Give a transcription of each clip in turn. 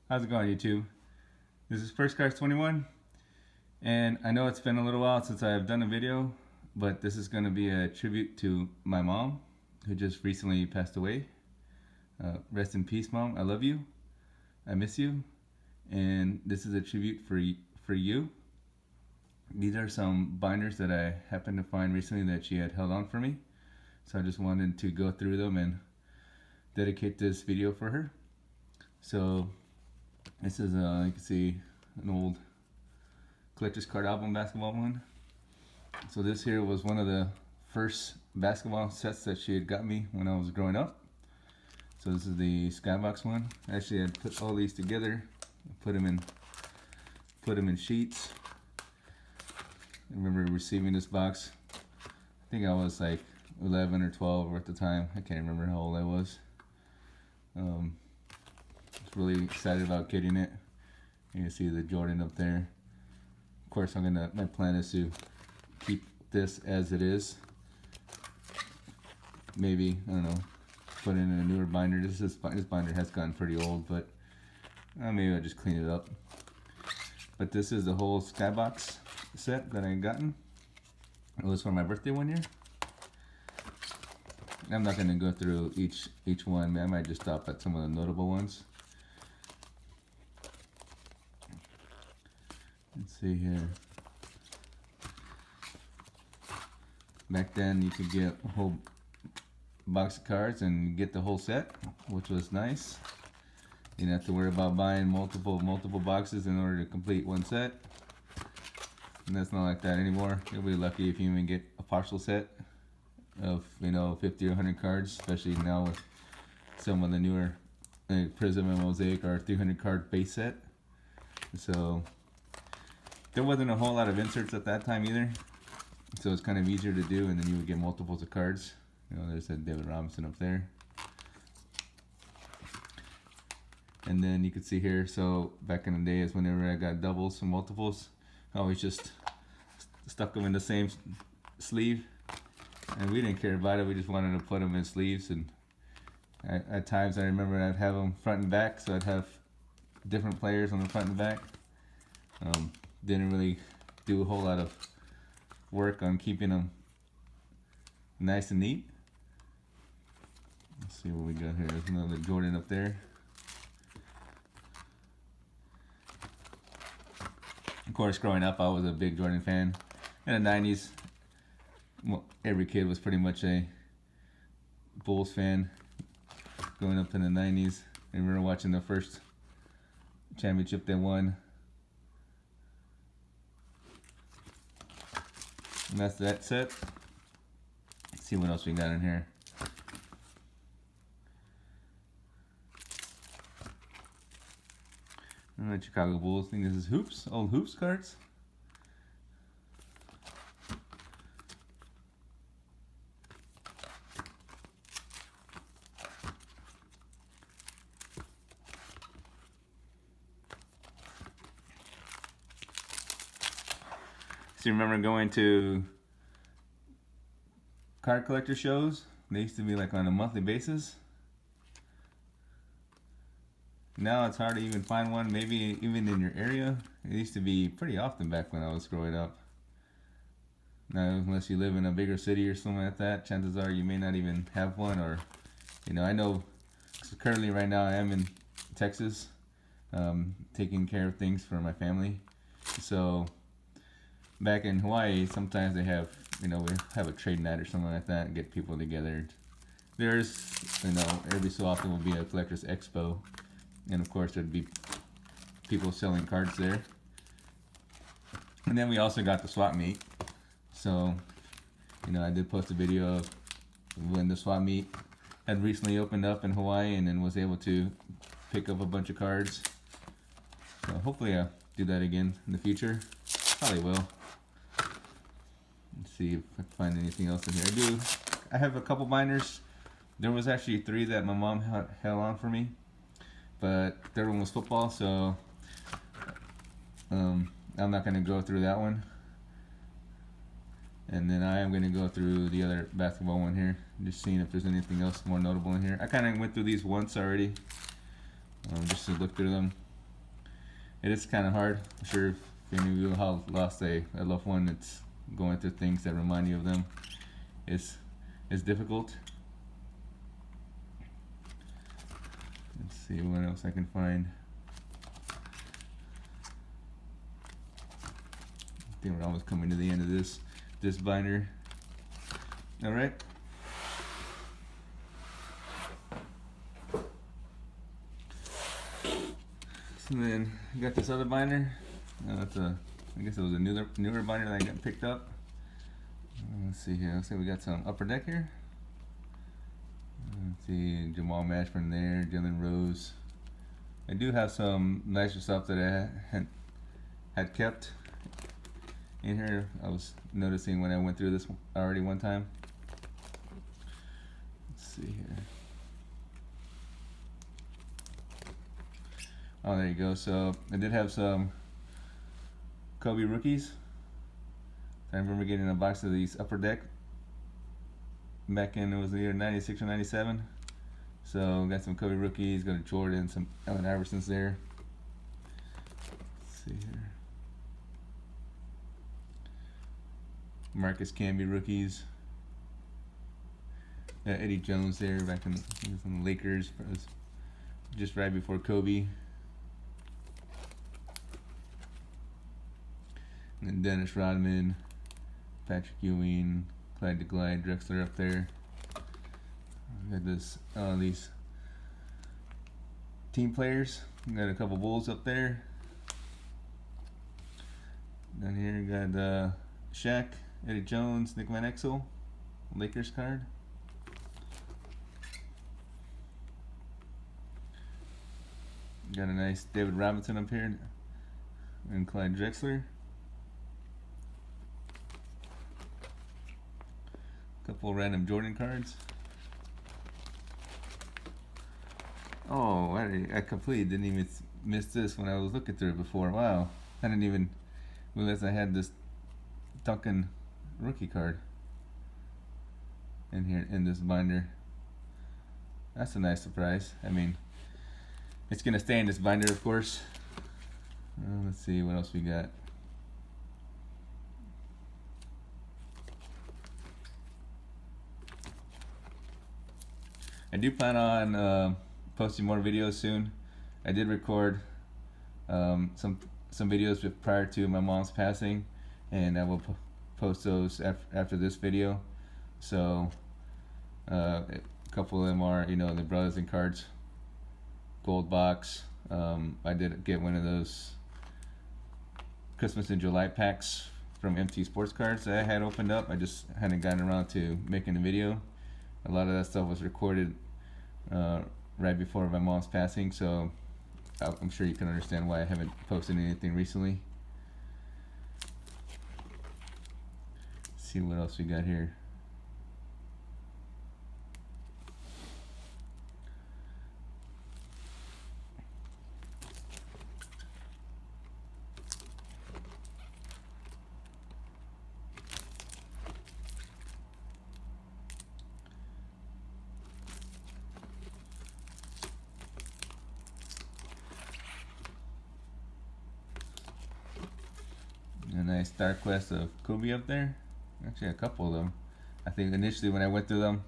How's it going, YouTube? This is First Cars 21, and I know it's been a little while since I've done a video, but this is going to be a tribute to my mom, who just recently passed away. Rest in peace, Mom. I love you. I miss you. And this is a tribute for you. These are some binders that I happened to find recently that she had held on for me. So I just wanted to go through them and dedicate this video for her. So this is, you can see, an old collector's card album basketball one. So this here was one of the first basketball sets that she had got me when I was growing up. So this is the Skybox one. Actually, I put all these together, put them in sheets. I remember receiving this box. I think I was like 11 or 12 at the time. I can't remember how old I was. I was really excited about getting it. You can see the Jordan up there. Of course, my plan is to keep this as it is. Maybe, I don't know, put in a newer binder. This binder has gotten pretty old, but maybe I'll just clean it up. But this is the whole Skybox set that I had gotten. It was for my birthday one year. I'm not going to go through each one. I might just stop at some of the notable ones. Let's see here. Back then you could get a whole box of cards and get the whole set, which was nice. You didn't have to worry about buying multiple boxes in order to complete one set. And that's not like that anymore. You'll be lucky if you even get a partial set of 50 or 100 cards, especially now with some of the newer Prism and Mosaic or 300 card base set. So there wasn't a whole lot of inserts at that time either, so it's kind of easier to do, and then you would get multiples of cards. There's that David Robinson up there. And then you could see here, so back in the days whenever I got doubles and multiples, I always just stuck them in the same sleeve, and we didn't care about it. We just wanted to put them in sleeves, and at times I remember I'd have them front and back, so I'd have different players on the front and back. Didn't really do a whole lot of work on keeping them nice and neat. Let's see what we got here. There's another Jordan up there. Of course, growing up, I was a big Jordan fan. In the 90s, well, every kid was pretty much a Bulls fan. Growing up in the 90s, I remember watching the first championship they won. And that's that set. Let's see what else we got in here. Chicago Bulls. I think this is Hoops, old Hoops cards. So you remember going to card collector shows? They used to be like on a monthly basis. Now it's hard to even find one, maybe even in your area. It used to be pretty often back when I was growing up. Now, unless you live in a bigger city or something like that, chances are you may not even have one. Or, I know currently right now I am in Texas, taking care of things for my family. So back in Hawaii, sometimes they have, we have a trade night or something like that and get people together. There's, every so often will be a collector's expo. And of course there'd be people selling cards there. And then we also got the swap meet. So, I did post a video of when the swap meet had recently opened up in Hawaii, and then was able to pick up a bunch of cards. So hopefully I'll do that again in the future. Probably will. Let's see if I can find anything else in here. I have a couple binders. There was actually 3 that my mom held on for me, but third one was football, so I'm not going to go through that one. And then I am going to go through the other basketball one here, just seeing if there's anything else more notable in here. I kind of went through these once already, just to look through them. it is kind of hard. I'm sure if any of you have lost a loved one that's going through things that remind you of them, it's difficult. Let's see what else I can find. I think we're almost coming to the end of this binder. All right. So then I got this other binder. That's I guess it was a newer binder that I got picked up. Let's see here. Let's see, we got some Upper Deck here. Let's see, Jamal Mashburn there, Jalen Rose. I do have some nicer stuff that I had kept in here. I was noticing when I went through this already one time. Let's see here. Oh, there you go. So I did have some Kobe rookies. I remember getting a box of these Upper Deck back in, it was either 96 or 97. So got some Kobe rookies, got a Jordan, some Allen Iversons there. Let's see here. Marcus Camby rookies. Eddie Jones there back in the Lakers, just right before Kobe. And then Dennis Rodman, Patrick Ewing, Clyde DeGlide, Drexler up there. Got this, these team players. Got a couple Bulls up there. Down here got Shaq, Eddie Jones, Nick Van Exel, Lakers card. Got a nice David Robinson up here and Clyde Drexler. Couple random Jordan cards. Oh, I completely didn't even miss this when I was looking through it before. Wow, I didn't even realize I had this Duncan rookie card in here in this binder. That's a nice surprise. I mean, it's gonna stay in this binder, of course. Let's see what else we got. I do plan on posting more videos soon. I did record some videos prior to my mom's passing, and I will post those after this video. So a couple of them are, you know, the Brothers and Cards gold box. I did get one of those Christmas in July packs from MT Sports Cards that I had opened up. I just hadn't gotten around to making a video. A lot of that stuff was recorded right before my mom's passing, so I'm sure you can understand why I haven't posted anything recently. Let's see what else we got here. A nice Star Quest of Kobe up there. Actually, a couple of them. I think initially when I went through them,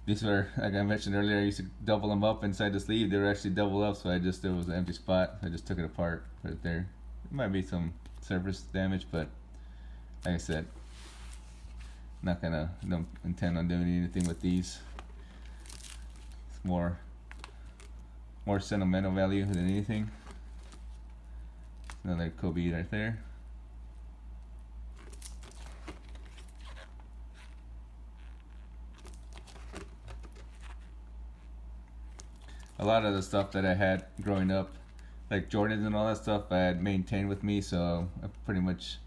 these were, like I mentioned earlier, I used to double them up inside the sleeve. They were actually double up, so there was an empty spot. I just took it apart, put it there. There might be some surface damage, but like I said, don't intend on doing anything with these. It's more sentimental value than anything. Another Kobe right there. A lot of the stuff that I had growing up, like Jordans and all that stuff, I had maintained with me, so I pretty much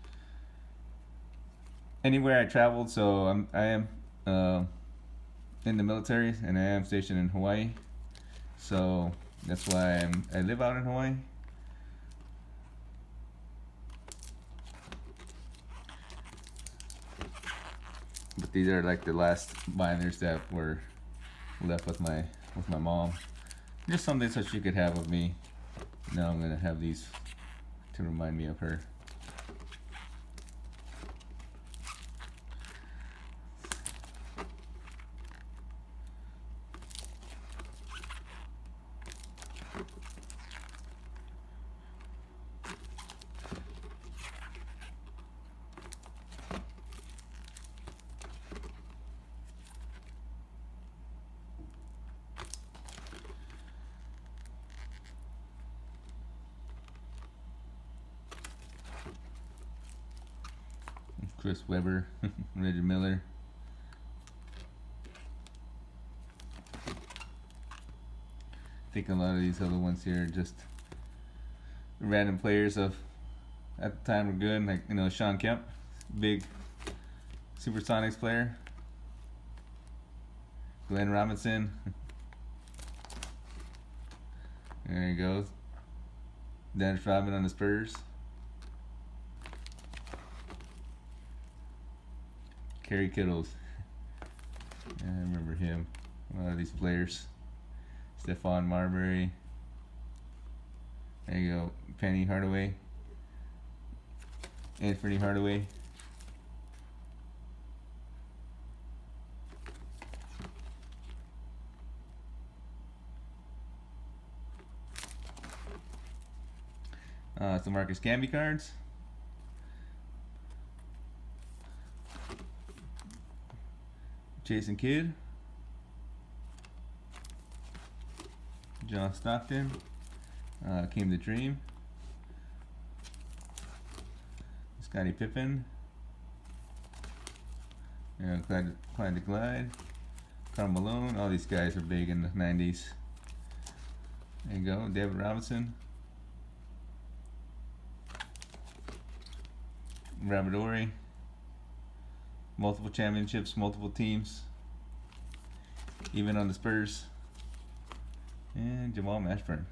anywhere I traveled. So I am in the military, and I am stationed in Hawaii, so that's why I live out in Hawaii. But these are like the last binders that were left with my mom. Just something so she could have of me Now I'm gonna have these to remind me of her. Chris Webber, Reggie Miller. I think a lot of these other ones here are just random players of at the time were good, like Sean Kemp, big Supersonics player. Glenn Robinson. There he goes. Dennis Rodman on the Spurs. Kerry Kittles. I remember him. A lot of these players. Stephon Marbury. There you go. Penny Hardaway. Anthony Hardaway. Some Marcus Camby cards. Jason Kidd. John Stockton. Came the Dream. Scottie Pippen. Clyde the Glide. Karl Malone. All these guys are big in the 90s. There you go. David Robinson. Robert Horry. Multiple championships, multiple teams. Even on the Spurs. And Jamal Mashburn.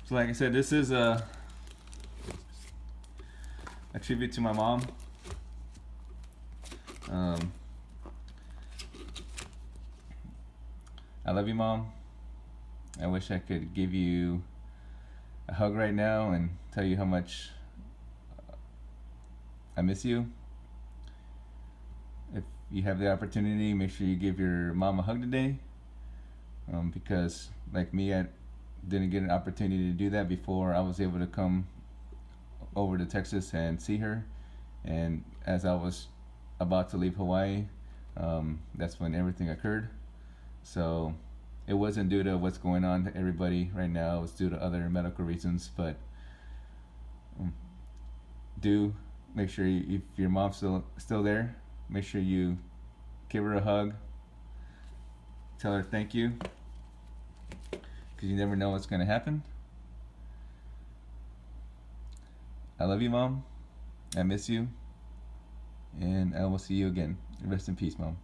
So like I said, this is a tribute to my mom. I love you, Mom. I wish I could give you a hug right now and tell you how much I miss you. If you have the opportunity, make sure you give your mom a hug today, because like me, I didn't get an opportunity to do that before I was able to come over to Texas and see her. And as I was about to leave Hawaii, that's when everything occurred. So it wasn't due to what's going on to everybody right now. It was due to other medical reasons. But do make sure if your mom's still there, make sure you give her a hug. Tell her thank you, because you never know what's going to happen. I love you, Mom. I miss you. And I will see you again. Rest in peace, Mom.